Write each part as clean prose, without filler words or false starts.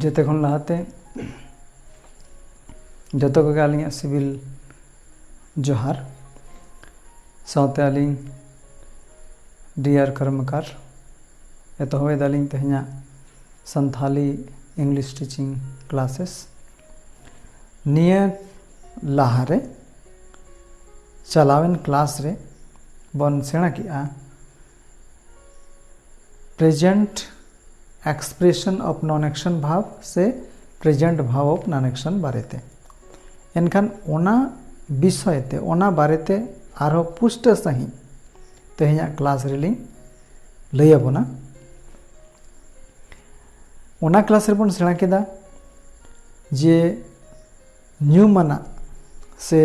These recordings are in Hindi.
जते खन लहाते जतो को आलिंग सिविल जोहार साथ आलिंग डियर कर्मकार एतोहबे दालिंग तेहना संथाली इंग्लिश टीचिंग क्लासेस निया लाहारे चलावेन क्लास रे बन सेणा किया present expression of non action भाव से प्रेजेंट भाव ऑफ नॉन एक्शन बारेते एनखान ओना विषयते ओना बारेते आरो पुष्ट सही तेहना क्लास रेली लैयाबोना ओना क्लास रेबन सेणा केदा जे न्यूमाना से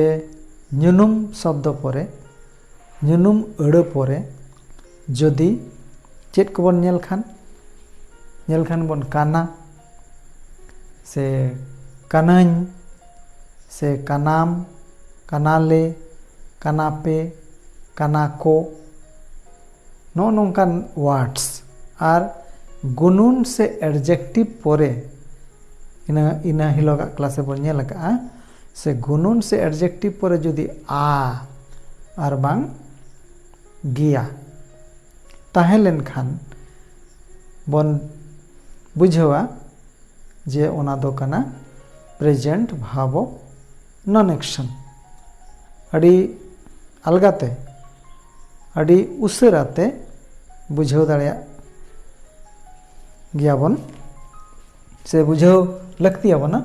न्यूनुम शब्द परे न्यूनुम अड़ परे जदि चेत को बन नेल खान बन काना से कानाñ से कानाम कानाले कानापे कानाको नो नोंकान वार्ड्स और गुनुन से एडजेक्टिव परे इना हिलोगा क्लास बन नेल का से गुनुन से एडजेक्टिव परे जदि आ और बांग गिया ताहेलेन खान बन बुझवा जे ओना दो कना प्रेजेंट भाव ऑफ नॉन एक्शन अड़ी अलगाते अड़ी उसराते बुझाव दाड़िया गियाबन से बुझाव लगती आबना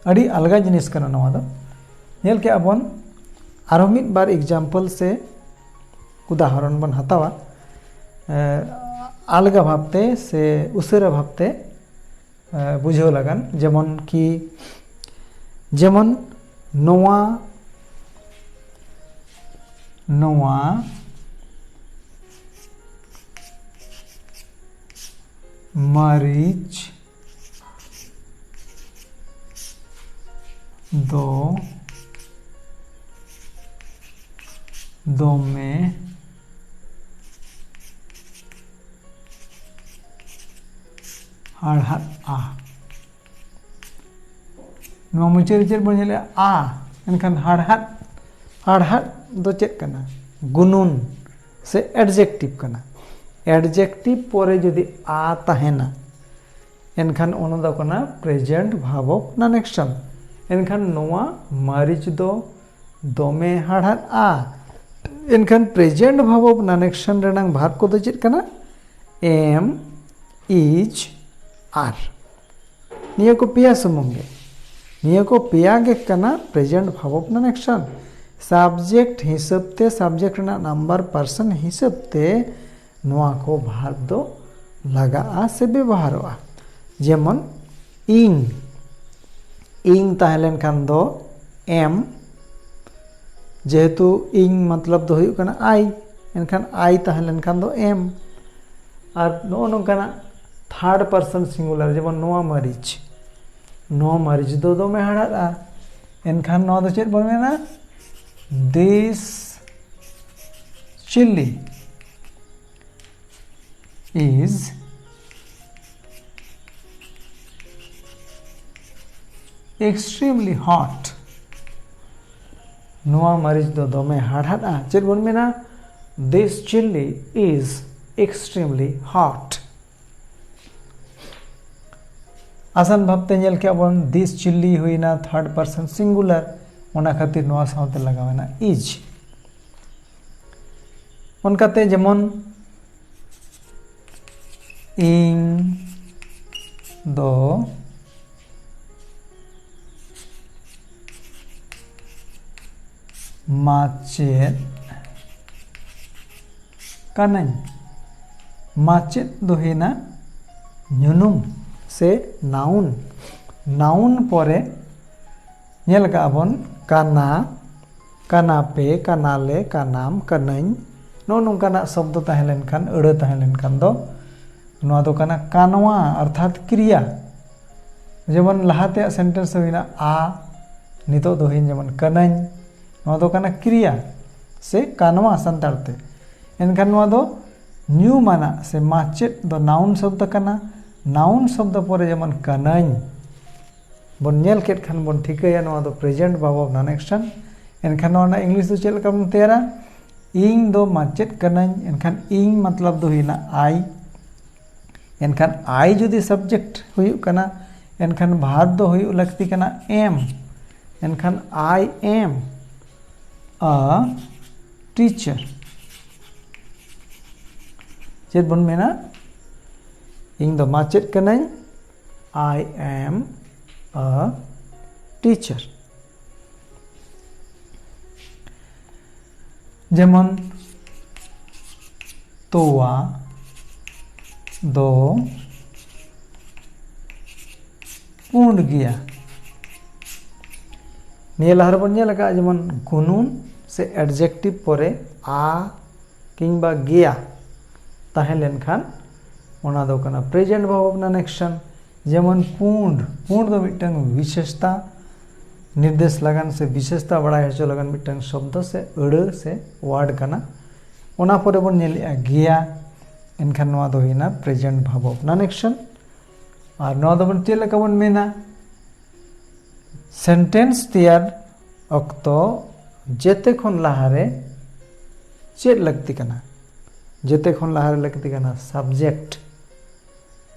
अड़ी अलगा जिनिस कना नवा दो नेल के आबन आरो मिद बार एग्जाम्पल से उदाहरण बन हतावा अलगा भावते से उसरा भावते बुझाव लगन जेमन कि जेमन नोआ नोआ मरीच दो में हड़हट आ नो मुचेर चेर बन नेले आ एनखान हड़हट दो चेत कना गुनुन से एडजेक्टिव कना एडजेक्टिव परे जदि आ ताहेना एनखान ओना दो कना प्रेजेंट भाव ऑफ नॉन एक्शन एनखान नोआ मारिच दो में हड़हट आ एनखान प्रेजेंट भाव ऑफ नॉन एक्शन रेनांग भार्ब को दो चेत कना एम इज आर निया को पिया सुमुंगे निया को पिया के कना प्रेजेंट भाव ऑफ नॉन एक्शन सब्जेक्ट हिसाबते सब्जेक्ट ना नंबर पर्सन हिसाबते नोआ को भार्ब दो लगा से व्यवहारोआ जेमन इंग इंग ताहेलेन खान दो एम जेहेतु इंग मतलब दो हुयु कना आई एनखान आई ताहेलेन खान दो एम और नो नोंकाना थर्ड पर्सन सिंगुलर जेमन नोआ मरीच दो में हड़ा एनखान नोआ दो चेत बन मेना this chilli is extremely hot नोआ मरीच दो में हड़ा चेत बन मेना this chilli is extremely hot आसान भावते नेल के बन दिस चिल्ली हुईना थर्ड पर्सन सिंगुलर ओना खातिर नोआ साउते लगावेना इज उनकाते जेमन इंग दो माचेत कानाñ माचेत दो हेना न्यूनुम से नाउन नाउन परे नेल का बन काना कानापे कानाले कानाम कानाñ नो नोंकाना शब्द ताहेलेन खान अड़ ताहेलेन खान दो नोआ दो काना कानवा अर्थात क्रिया जेमन लहाते सेंटेंस हुईना आ नितो दो हिन जेमन कानाñ नोआ दो काना क्रिया से कानवा संतारते एनखान नोआ दो न्यू माना से माचेत दो नाउन शब्द कना नाउन शब्द पर जेमन कनाई बन नेल केट खान बन ठिकाया नवा दो प्रेजेंट भाव ऑफ नॉन एक्शन एनखान नवा इंग्लिश दो चेल कम तेरा इंग दो माचेत कनाई एनखान इंग मतलब दो हिना आई एनखान आई जुदी सब्जेक्ट हुयु कना एनखान भार्ब दो हुयु लगती कना एम एनखान आई एम अ टीचर चेत बन मेना इंग दो माचेत कनाई आई एम अ टीचर जेमन तोवा दो पूर्ण गया निये लहर बन नेल का जेमन गुनुन से एडजेक्टिव परे आ किंबा गया ताहे लेनखान ओना दो कना प्रेजेंट भाव ऑफ नॉन एक्शन जेमन पूर्ण पूर्ण दो मिटंग विशेषता निर्देश लगन से विशेषता बड़ाई हचो लगन मिटंग शब्द से अड़ से वर्ड कना ओना परे बन नेलिया गया एनखान नवा दो हिना प्रेजेंट भाव ऑफ नॉन एक्शन और नवा दो बन चेल का बन मेना सेंटेंस तैयार अक्तो जेते खन लहारे चेत लगती कना जेते खन लहारे लगती कना सब्जेक्ट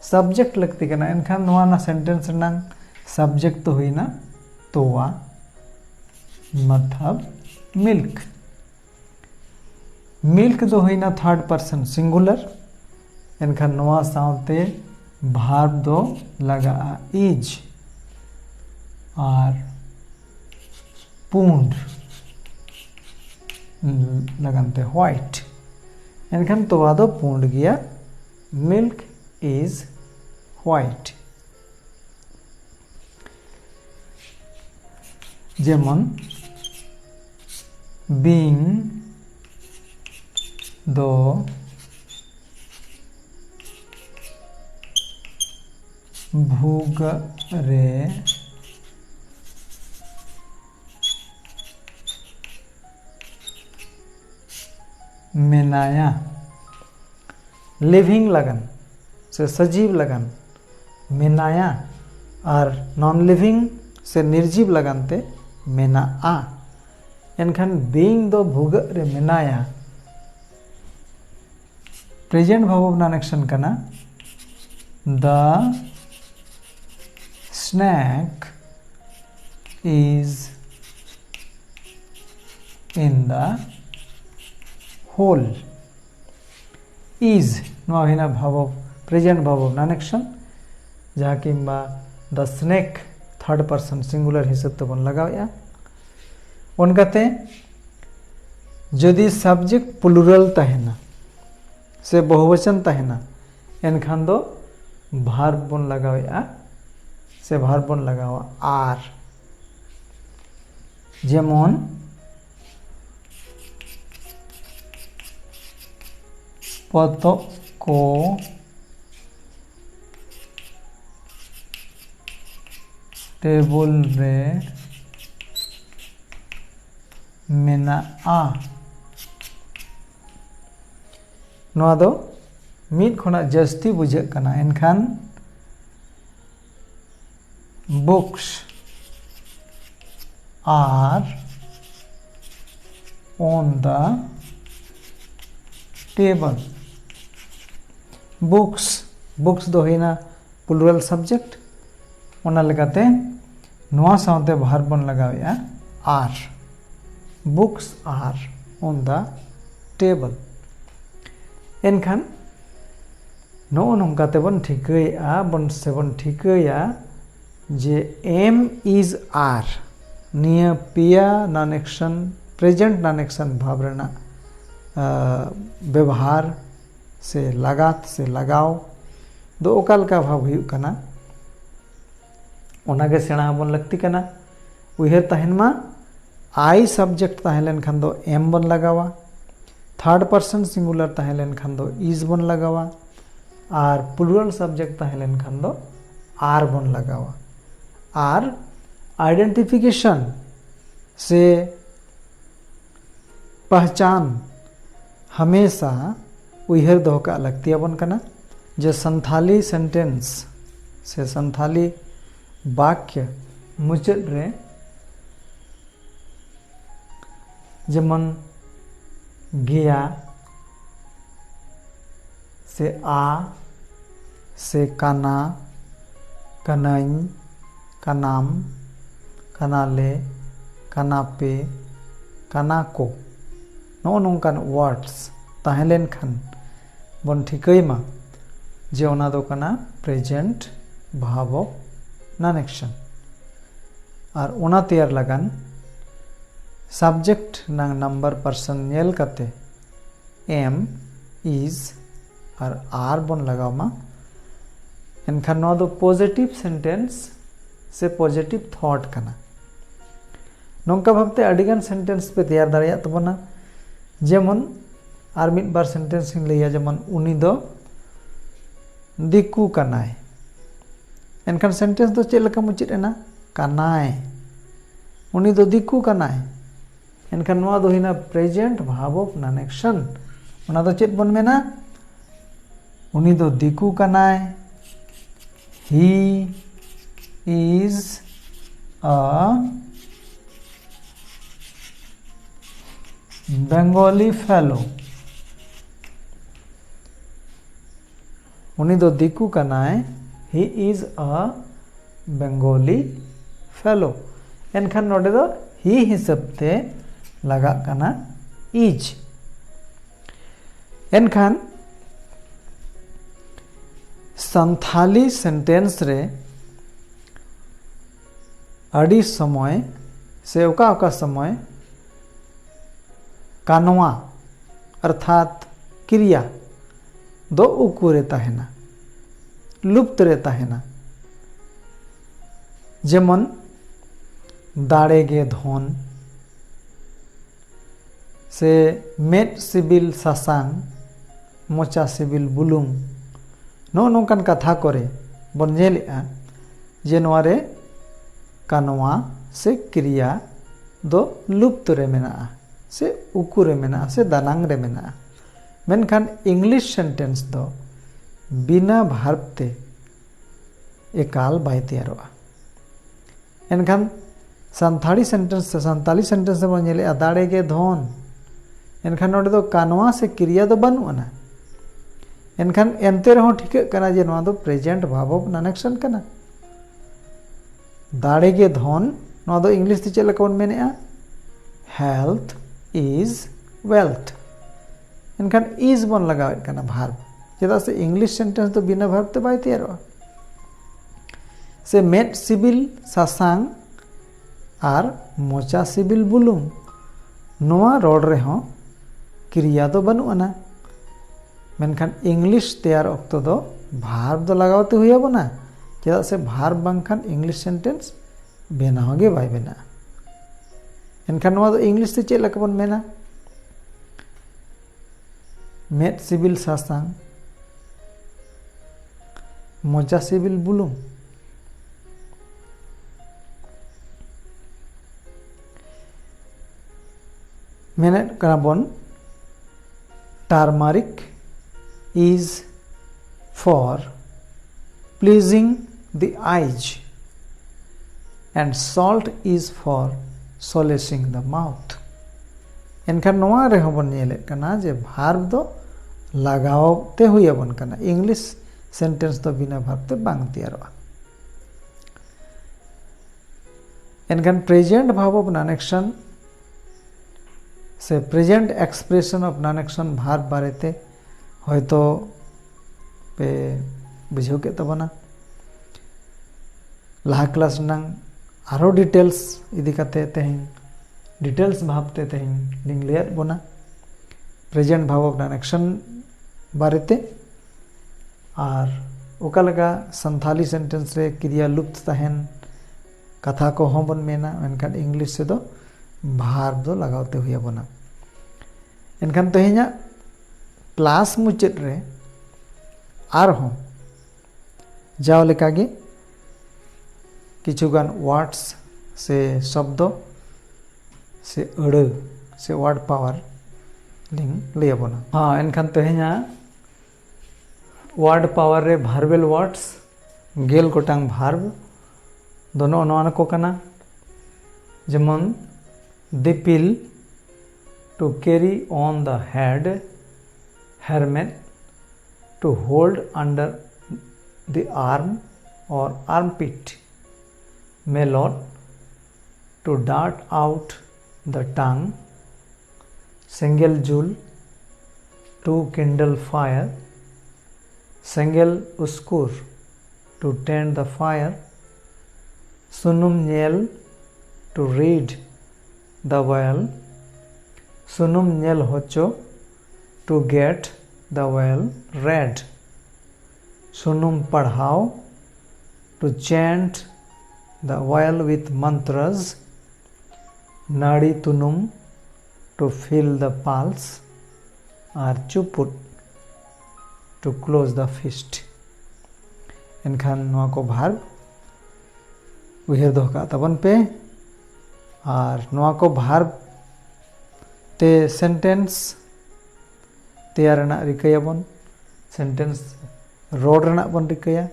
सब्जेक्ट लगती कना एनखान नवा ना सेंटेंस नंग सब्जेक्ट तो हुई ना तोवा मतलब मिल्क मिल्क दो हुई ना थर्ड पर्सन सिंगुलर एनखान नवा साउते भार्ब दो लगा इज और पूर्ण लगनते व्हाइट एनखान तोवा दो पूर्ण गया मिल्क इज व्हाइट जेमन बीइंग दो भूगरे मेनाया लिविंग लगन से सजीव लगन मेनाया और नॉन लिविंग से निर्जीव लगनते मेना आ एनखान बीइंग दो भूगरे मेनाया प्रेजेंट भाव ऑफ नॉन एक्शन कना the snake is in the hole is नवा हिना भाव ऑफ प्रेजेंट भाव ऑफ नॉन एक्शन जहाँ किंबा the snake third person singular हिसाब तो बन लगाया उनकाते जदि सब्जेक्ट प्लुरल तहना से बहुवचन तहना एनखान दो भार्ब बन लगाया से भार्ब बन लगावा आर जेमन पतो को टेबल रे मेना आ नवा दो मीट खोना जस्ती बुझे कना एनखान books are on the table books books दो हिना प्लुरल सब्जेक्ट ओना लगाते नवा साउते भार्ब बन लगाया are books are on the table एनखान नो नंकाते बन ठिकया बन से बन ठिकया जे एम इज आर निया पिया non action present non action भाव रेना व्यवहार से लगात से लगाओ दो ओकाल का भाव हुई कना ओनागे सेना बन लगती कना उहेर तहन मा आई सब्जेक्ट तहलेन खान दो एम बन लगावा थर्ड पर्सन सिंगुलर तहलेन खान दो इज बन लगावा और प्लुरल सब्जेक्ट तहलेन खान दो आर बन लगावा आर आइडेंटिफिकेशन से पहचान हमेशा उहर दो का लगती बन कना जो संथाली सेंटेंस से संथाली वाक्य मुचाद रे जेमन गया से आ से काना कनाई कानाम कानाले कानापे कानाको नो नोंकान वर्ड्स ताहेलेन खान बन ठिकैमा जे ओना दो कना प्रेजेंट भाव ऑफ नॉन एक्शन और ओना तैयार लगन सब्जेक्ट नांग नंबर पर्सन नेल कते एम इज और आर बन लगावमा एनखान नो दो पॉजिटिव सेंटेंस से पॉजिटिव थॉट कना नोंका भाबते अडिगान सेंटेंस पे तैयार दाड़िया तबना जेमन आर मिड बार सेंटेंस इन लैया जेमन उनी दो दिकू कनाय एनखान सेंटेंस दो चेक लका मुचित एना कनाय उनी दो दिकू कनाय एनखान नोआ दो हिना प्रेजेंट भाव ऑफ नॉन एक्शन ओना दो चेक बन मेना उनी दो दिकू कनाय he is a Bengali fellow उनी दो दिकू कनाय he is a Bengali fellow एनखान नोडे दो ही हिसाबते लगा कना इज एनखान संथाली सेंटेंस रे अड़ी समय से ओका ओका समय कानवा अर्थात क्रिया दो उकू रहता है ना लुप्त रहता है ना जेमन दाड़ेगे धन से मेट सिबिल सासांग मोचा सिबिल बुलुंग नो नोंकान कथा करे बन नेलेआ जे नोआरे कानवा से क्रिया दो लुप्त रे मेना से उकू रे मेना से दानांग रे मेना मेनखान इंग्लिश सेंटेंस दो बिना भार्ब ते एकाल बाय तैयारोआ एनखान संथाली सेंटेंस से बन नेलेआ दाड़ेगे धन एनखान नोडे दो कानवा से क्रिया दो बनुआना एनखान एनते रहो ठिक कना जे नोआ दो प्रेजेंट भाव ऑफ नॉन एक्शन कना दाड़ेगे धन नोआ दो इंग्लिश ते चेक लका बन मेनेआ हेल्थ इज वेल्थ एनखान इज बन लगावेत कना भार्ब चेदा से इंग्लिश सेंटेंस तो बिना भार्ब ते बाय तैयारोआ से मेट सिबिल सासांग आर मोचा सिबिल बुलुंग नोआ रोड रे हो क्रिया दो बनुआना मेनखान इंग्लिश तैयार ऑक्तो दो भार्ब दो लगावते हुआ बना चेदा से भार्ब बांखान इंग्लिश सेंटेंस बेनाओगे बाय बेना एनखान नोआ दो इंग्लिश ते चेक लका बन मेना मेट सिबिल सासांग मोचा सिबिल बुलुंग मेने कना बन turmeric is for pleasing the eyes and salt is for solacing the mouth एनखान नोआ रे होबन नेले कना जे भार्ब दो लगावते हुई बन कना इंग्लिश सेंटेंस तो बिना भार्ब ते बांग तैयारोआ एनखान प्रेजेंट भाव ऑफ नॉन एक्शन से present expression of non action verb बारेते होयतो पे बुझो के तबना लाहा क्लास नंग आरो डिटेल्स इदी कते तेहिं डिटेल्स भाबते तेहिं लिंग लेत बना प्रेजेंट भाव ऑफ नॉन एक्शन बारेते और ओका लगा संथाली सेंटेंस रे क्रिया लुप्त तहन कथा को हों बन मेना एनखान इंग्लिश से दो भार्ब दो लगावते हुआ बना एनखान तेहिंया क्लास मुचाद रे आर हों जाओ लेकागे किछुगान वर्ड्स से शब्द से अड़ से वर्ड पावर लिंग लैया बना हाँ एनखान तेहेኛ वर्ड पावर रे भार्बल वर्ड्स गेल गोटांग भार्ब दोनों नोन को कना जेमन दिपिल to carry on the head helmet to hold under the arm और armpit melon to dart out the tongue single jewel to kindle fire single uskur to tend the fire sunum nyel to read the well sunum nyel hocho to get the well read sunum padhao to chant the well with mantras nadi tunum to feel the pulse or chuput to close the fist एनखान नोआ को भार्ब उहेर दोह का तबन पे और नोआ को भार्ब ते सेंटेंस तैयार रना रिकाया बन सेंटेंस रोड रना बन रिकाया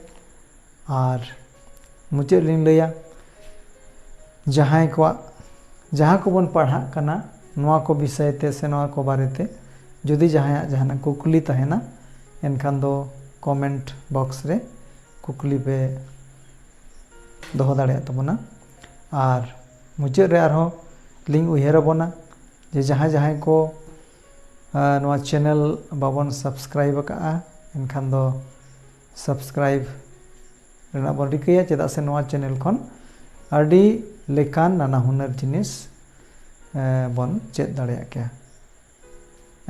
और मुझे लिंग लिया जहाँ को बन पढ़ा कना नोआ को विषय ते से नोआ को बारे ते जुदी जहाँ जहाँ कुकली तहेना एनखान दो कमेंट बॉक्स रे कुकली पे दोह दाड़े तबना और मुझे रे आरो लिंक उहेर बना जे जहाँ जहाँ को नोआ चैनल बाबन सब्सक्राइब का एनखान दो सब्सक्राइब रेना बन रिकाया चेदा से नोआ चैनल खन आडी लेकान नाना हुनर जिनिस बन चेद दाड़े क्या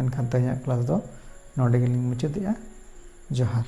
एनखान तैया क्लास दो नोडे गेलिंग मुचादेया जोहार।